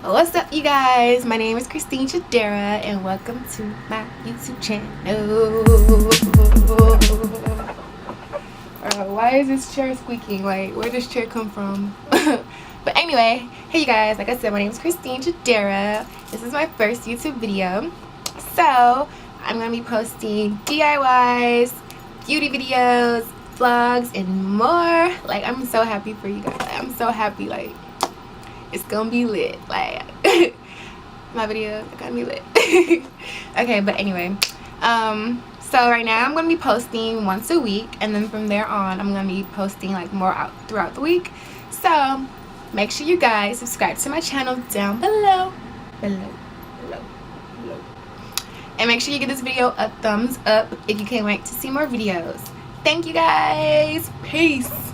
What's up, you guys? My name is Chidera, and welcome to my YouTube channel. Why is this chair squeaking? Like, where does this chair come from? But anyway, hey you guys, like I said, my name is Chidera. This is my first YouTube video. So, I'm going to be posting DIYs, beauty videos, vlogs, and more. Like, I'm so happy for you guys. I'm so happy, like, it's gonna be lit. Like, my video are gonna be lit. Okay, but anyway, so right now I'm gonna be posting once a week, and then from there on I'm gonna be posting like more out throughout the week. So make sure you guys subscribe to my channel down below, and make sure you give this video a thumbs up if you can't wait to see more videos. Thank you guys. Peace.